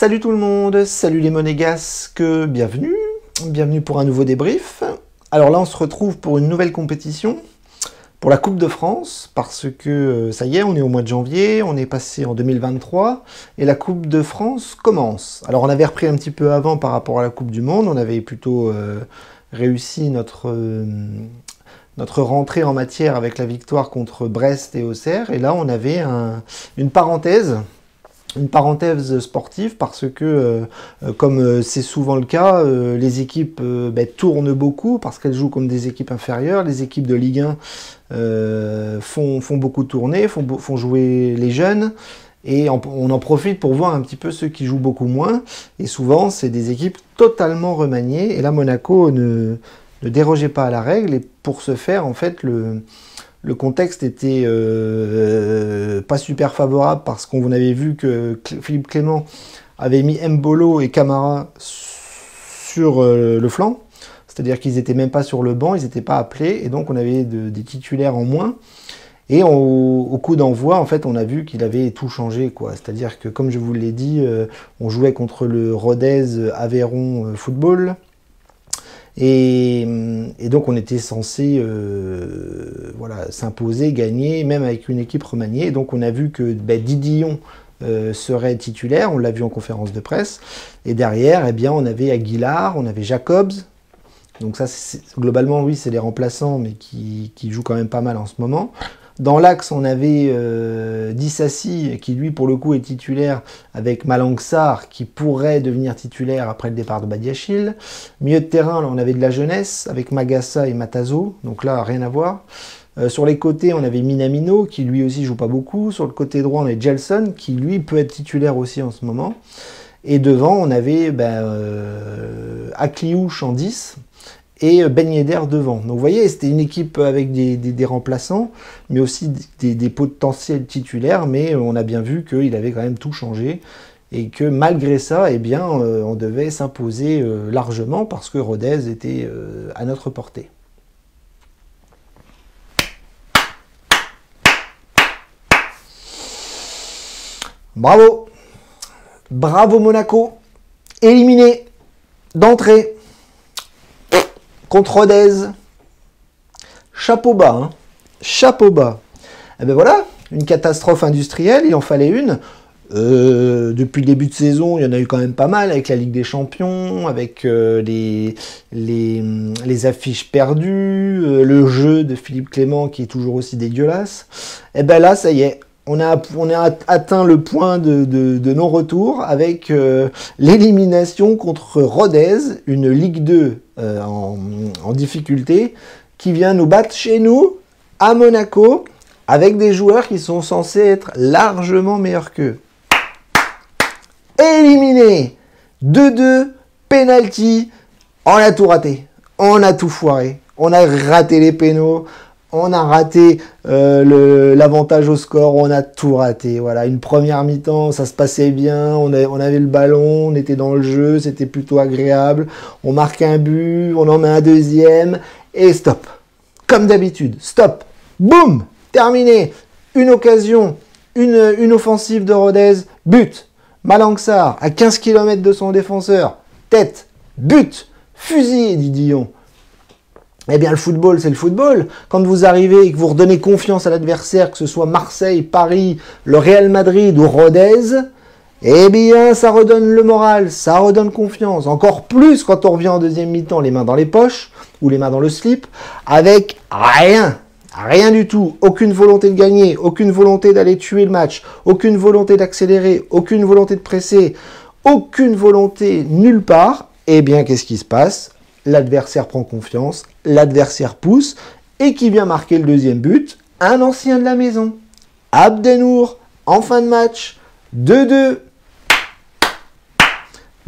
Salut tout le monde, salut les monégasques, bienvenue pour un nouveau débrief. Alors là on se retrouve pour une nouvelle compétition, pour la Coupe de France, parce que ça y est, on est au mois de janvier, on est passé en 2023, et la Coupe de France commence. Alors on avait repris un petit peu avant par rapport à la Coupe du Monde, on avait plutôt réussi notre rentrée en matière avec la victoire contre Brest et Auxerre, et là on avait une parenthèse sportive parce que, comme c'est souvent le cas, les équipes tournent beaucoup parce qu'elles jouent comme des équipes inférieures. Les équipes de Ligue 1 font beaucoup tourner, font jouer les jeunes. Et on en profite pour voir un petit peu ceux qui jouent beaucoup moins. Et souvent, c'est des équipes totalement remaniées. Et là, Monaco ne dérogeait pas à la règle. Et pour ce faire, en fait, le contexte était pas super favorable parce qu'on avait vu que Philippe Clément avait mis Mbolo et Camara sur le flanc. C'est-à-dire qu'ils n'étaient même pas sur le banc, ils n'étaient pas appelés. Et donc on avait des titulaires en moins. Et au coup d'envoi, en fait, on a vu qu'il avait tout changé, quoi. C'est-à-dire que, comme je vous l'ai dit, on jouait contre le Rodez Aveyron Football. Et donc on était censé s'imposer, gagner, même avec une équipe remaniée. Et donc on a vu que Didillon serait titulaire, on l'a vu en conférence de presse. Et derrière, on avait Aguilar, on avait Jacobs. Donc ça, globalement, oui, c'est les remplaçants, mais qui jouent quand même pas mal en ce moment. Dans l'axe, on avait Dissassi, qui lui, pour le coup, est titulaire, avec Malang Sarr, qui pourrait devenir titulaire après le départ de Badiachil. Milieu de terrain, là, on avait de la jeunesse, avec Magassa et Matazo, donc là, rien à voir. Sur les côtés, on avait Minamino, qui lui aussi joue pas beaucoup. Sur le côté droit, on avait Gelson, qui lui peut être titulaire aussi en ce moment. Et devant, on avait Akliouche en 10, et Ben Yedder devant. Donc vous voyez, c'était une équipe avec des remplaçants, mais aussi des potentiels titulaires, mais on a bien vu qu'il avait quand même tout changé, et que malgré ça, on devait s'imposer largement, parce que Rodez était à notre portée. Bravo! Bravo Monaco! Éliminé d'entrée contre Rodez. Chapeau bas, hein. Chapeau bas. Et ben voilà, une catastrophe industrielle, il en fallait une. Depuis le début de saison, il y en a eu quand même pas mal, avec la Ligue des Champions, avec les affiches perdues, le jeu de Philippe Clément qui est toujours aussi dégueulasse. Et ben là, ça y est. On a atteint le point de non-retour avec l'élimination contre Rodez, une Ligue 2 en difficulté, qui vient nous battre chez nous, à Monaco, avec des joueurs qui sont censés être largement meilleurs qu'eux. Éliminé 2-2, penalty, on a tout raté, on a tout foiré, on a raté les pénaux. On a raté l'avantage au score, on a tout raté. Voilà, une première mi-temps, ça se passait bien, on avait le ballon, on était dans le jeu, c'était plutôt agréable. On marque un but, on en met un deuxième, et stop. Comme d'habitude, stop. Boum, terminé. Une occasion, une offensive de Rodez, but. Malang Sarr, à 15 km de son défenseur, tête, but, fusillé, Didillon. Eh bien, le football, c'est le football. Quand vous arrivez et que vous redonnez confiance à l'adversaire, que ce soit Marseille, Paris, le Real Madrid ou Rodez, eh bien, ça redonne le moral, ça redonne confiance. Encore plus quand on revient en deuxième mi-temps, les mains dans les poches ou les mains dans le slip, avec rien du tout. Aucune volonté de gagner, aucune volonté d'aller tuer le match, aucune volonté d'accélérer, aucune volonté de presser, aucune volonté nulle part. Eh bien, qu'est-ce qui se passe ? L'adversaire prend confiance, l'adversaire pousse, et qui vient marquer le deuxième but, un ancien de la maison, Abdenour, en fin de match, 2-2.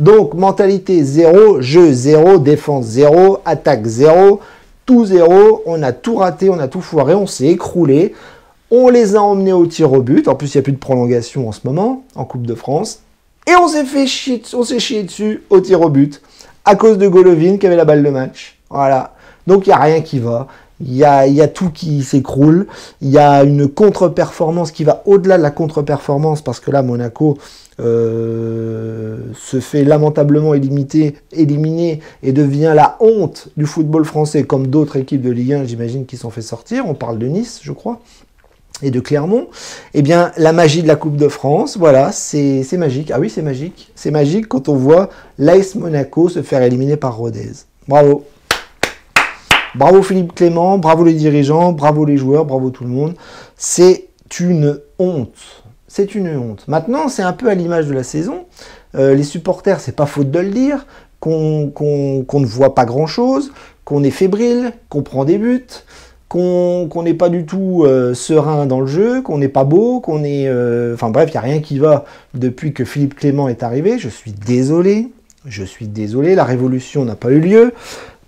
Donc, mentalité 0, jeu 0, défense 0, attaque 0, tout 0, on a tout raté, on a tout foiré, on s'est écroulé, on les a emmenés au tir au but, en plus il n'y a plus de prolongation en ce moment, en Coupe de France, et on s'est chié dessus au tir au but, à cause de Golovin qui avait la balle de match. Voilà. Donc il n'y a rien qui va. Il y a tout qui s'écroule. Il y a une contre-performance qui va au-delà de la contre-performance parce que là, Monaco se fait lamentablement éliminer et devient la honte du football français, comme d'autres équipes de Ligue 1, j'imagine, qui sont fait sortir. On parle de Nice, je crois, et de Clermont. Eh bien, la magie de la Coupe de France, voilà, c'est magique. Ah oui, c'est magique. C'est magique quand on voit l'AS Monaco se faire éliminer par Rodez. Bravo. Bravo Philippe Clément, bravo les dirigeants, bravo les joueurs, bravo tout le monde. C'est une honte. C'est une honte. Maintenant, c'est un peu à l'image de la saison. Les supporters, c'est pas faute de le dire, qu'on ne voit pas grand-chose, qu'on est fébrile, qu'on prend des buts, qu'on n'est pas du tout serein dans le jeu, qu'on n'est pas beau, qu'on est... Enfin bref, il n'y a rien qui va depuis que Philippe Clément est arrivé. Je suis désolé. La révolution n'a pas eu lieu.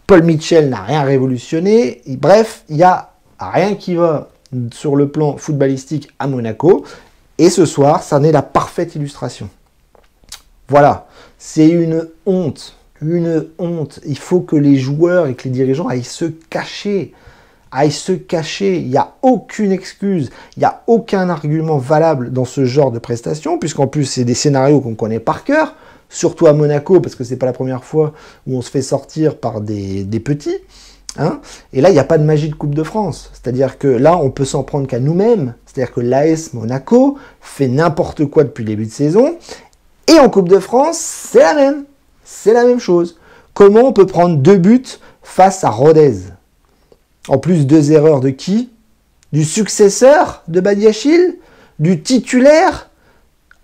Paul Mitchell n'a rien révolutionné. Et bref, il n'y a rien qui va sur le plan footballistique à Monaco. Et ce soir, ça en est la parfaite illustration. Voilà, c'est une honte. Une honte. Il faut que les joueurs et que les dirigeants aillent se cacher. Il n'y a aucune excuse, il n'y a aucun argument valable dans ce genre de prestations, puisqu'en plus, c'est des scénarios qu'on connaît par cœur. Surtout à Monaco, parce que c'est pas la première fois où on se fait sortir par des petits. Hein. Et là, il n'y a pas de magie de Coupe de France. C'est-à-dire que là, on peut s'en prendre qu'à nous-mêmes. C'est-à-dire que l'AS Monaco fait n'importe quoi depuis le début de saison. Et en Coupe de France, c'est la même. C'est la même chose. Comment on peut prendre 2 buts face à Rodez? En plus, 2 erreurs de qui? Du successeur de Badiachil? Du titulaire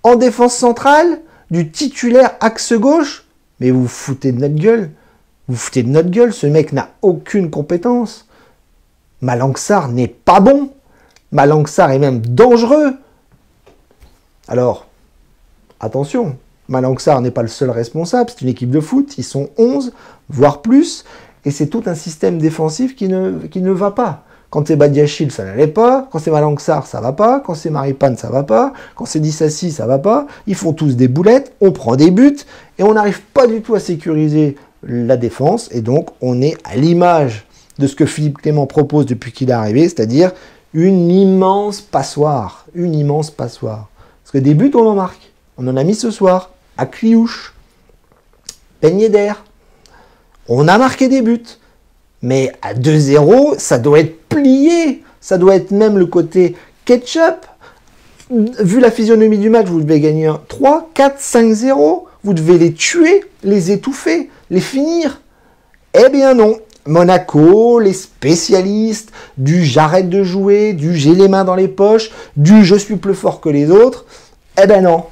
en défense centrale? Du titulaire axe gauche? Mais vous vous foutez de notre gueule. Vous vous foutez de notre gueule. Ce mec n'a aucune compétence. Malang Sarr n'est pas bon. Malang Sarr est même dangereux. Alors, attention. Malang Sarr n'est pas le seul responsable. C'est une équipe de foot. Ils sont 11, voire plus. Et c'est tout un système défensif qui ne va pas. Quand c'est Badiachil, ça n'allait pas. Quand c'est Malang Sarr, ça va pas. Quand c'est Maripane, ça va pas. Quand c'est Dissassi, ça va pas. Ils font tous des boulettes, on prend des buts, et on n'arrive pas du tout à sécuriser la défense. Et donc, on est à l'image de ce que Philippe Clément propose depuis qu'il est arrivé, c'est-à-dire une immense passoire. Une immense passoire. Parce que des buts, on en marque. On en a mis ce soir, à Cliouche, Ben Yedder. On a marqué des buts. Mais à 2-0, ça doit être plié. Ça doit être même le côté ketchup. Vu la physionomie du match, vous devez gagner 3, 4, 5-0. Vous devez les tuer, les étouffer, les finir. Eh bien non. Monaco, les spécialistes du j'arrête de jouer, du j'ai les mains dans les poches, du je suis plus fort que les autres. Eh ben non.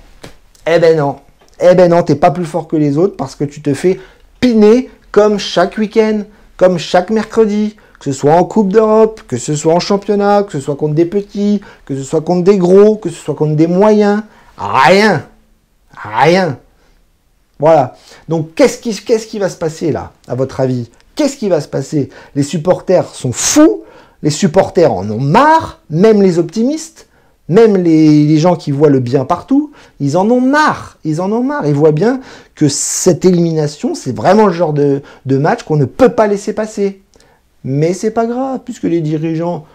Eh ben non. Eh ben non, t'es pas plus fort que les autres parce que tu te fais piner comme chaque week-end. Comme chaque mercredi, que ce soit en Coupe d'Europe, que ce soit en championnat, que ce soit contre des petits, que ce soit contre des gros, que ce soit contre des moyens. Rien. Rien. Voilà. Donc, qu'est-ce qui va se passer là, à votre avis? Qu'est-ce qui va se passer? Les supporters sont fous, les supporters en ont marre, même les optimistes, même les gens qui voient le bien partout, ils en ont marre. Ils en ont marre. Ils voient bien que cette élimination, c'est vraiment le genre de match qu'on ne peut pas laisser passer. Mais c'est pas grave, puisque les dirigeants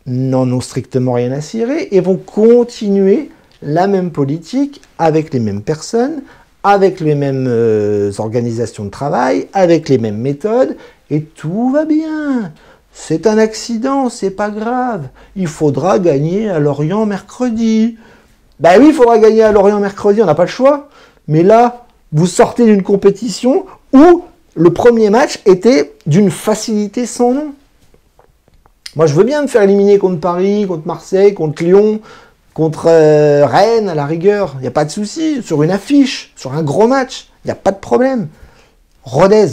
n'en ont strictement rien à cirer et vont continuer la même politique avec les mêmes personnes, avec les mêmes organisations de travail, avec les mêmes méthodes, et tout va bien. C'est un accident, c'est pas grave. Il faudra gagner à Lorient mercredi. Ben oui, il faudra gagner à Lorient mercredi, on n'a pas le choix. Mais là, vous sortez d'une compétition où le premier match était d'une facilité sans nom. Moi, je veux bien me faire éliminer contre Paris, contre Marseille, contre Lyon, contre Rennes, à la rigueur. Il n'y a pas de souci. Sur une affiche, sur un gros match, il n'y a pas de problème. Rodez.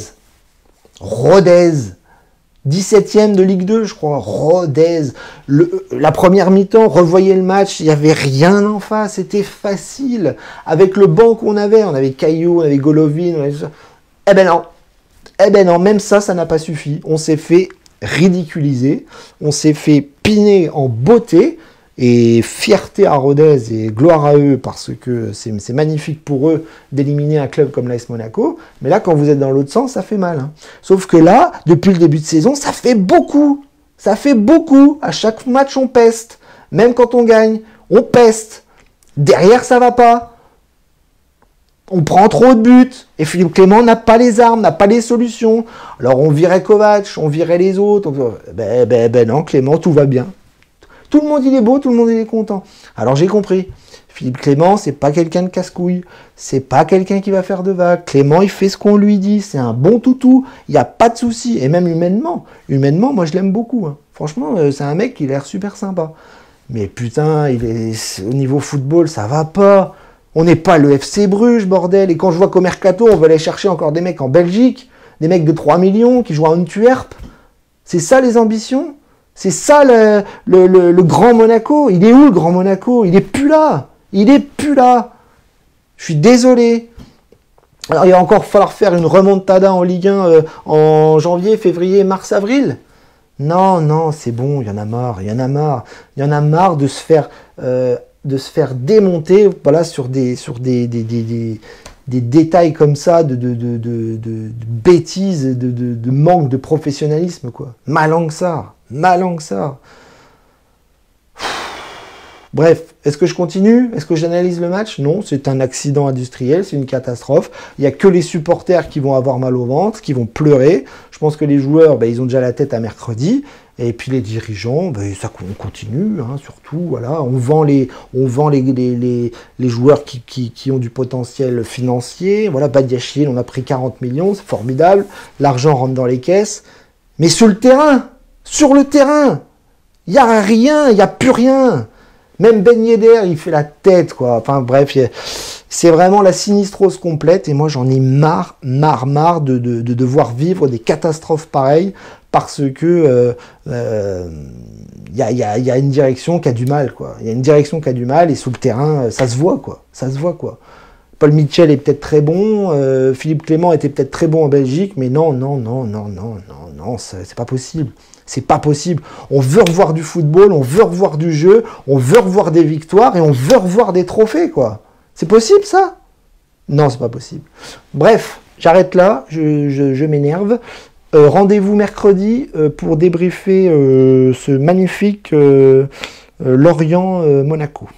17e de Ligue 2, je crois. Rodez. La première mi-temps, revoyez le match, il n'y avait rien en face, c'était facile. Avec le banc qu'on avait, on avait Caillou, on avait Golovin, on avait... Eh ben non. Eh ben non, même ça, ça n'a pas suffi. On s'est fait ridiculiser, on s'est fait piner en beauté, et fierté à Rodez et gloire à eux, parce que c'est magnifique pour eux d'éliminer un club comme l'AS Monaco. Mais là, quand vous êtes dans l'autre sens, ça fait mal. Hein. Sauf que là, depuis le début de saison, ça fait beaucoup. Ça fait beaucoup. À chaque match, on peste. Même quand on gagne, on peste. Derrière, ça va pas. On prend trop de buts. Et Philippe Clément n'a pas les armes, n'a pas les solutions. Alors on virait Kovac, on virait les autres. Ben non, Clément, tout va bien. Tout le monde il est beau, tout le monde il est content. Alors j'ai compris. Philippe Clément, c'est pas quelqu'un de casse-couille. C'est pas quelqu'un qui va faire de vagues. Clément, il fait ce qu'on lui dit. C'est un bon toutou. Il n'y a pas de souci. Et même humainement. Humainement, moi je l'aime beaucoup. Hein. Franchement, c'est un mec qui a l'air super sympa. Mais putain, au niveau football, ça va pas. On n'est pas le FC Bruges, bordel. Et quand je vois qu'au Mercato, on va aller chercher encore des mecs en Belgique, des mecs de 3 millions qui jouent à Antwerp. C'est ça les ambitions? C'est ça le Grand Monaco? Il est où le Grand Monaco? Il est plus là. Il est plus là. Je suis désolé. Alors il va encore falloir faire une remontada en Ligue 1 en janvier, février, mars, avril. Non, non, c'est bon, il y en a marre, il y en a marre. Il y en a marre de se faire démonter voilà, sur des détails comme ça, de bêtises, de manque de professionnalisme, quoi. Malang-Sarr. Bref, est-ce que je continue? Est-ce que j'analyse le match? Non, c'est un accident industriel, c'est une catastrophe. Il n'y a que les supporters qui vont avoir mal au ventre, qui vont pleurer. Je pense que les joueurs, ben, ils ont déjà la tête à mercredi. Et puis les dirigeants, ben, ça on continue, hein, surtout. Voilà, on vend les joueurs qui ont du potentiel financier. Voilà, Badiachil, on a pris 40 millions, c'est formidable. L'argent rentre dans les caisses. Mais sur le terrain, il n'y a rien, il n'y a plus rien. Même Ben Yedder, il fait la tête, quoi. Enfin bref, c'est vraiment la sinistrose complète. Et moi, j'en ai marre de devoir vivre des catastrophes pareilles parce que y a une direction qui a du mal, quoi. Il y a une direction qui a du mal et sous le terrain, ça se voit, quoi. Paul Mitchell est peut-être très bon, Philippe Clément était peut-être très bon en Belgique, mais non, c'est pas possible. C'est pas possible. On veut revoir du football, on veut revoir du jeu, on veut revoir des victoires et on veut revoir des trophées, quoi. C'est possible, ça? Non, c'est pas possible. Bref, j'arrête là, je m'énerve. Rendez-vous mercredi pour débriefer ce magnifique Lorient-Monaco.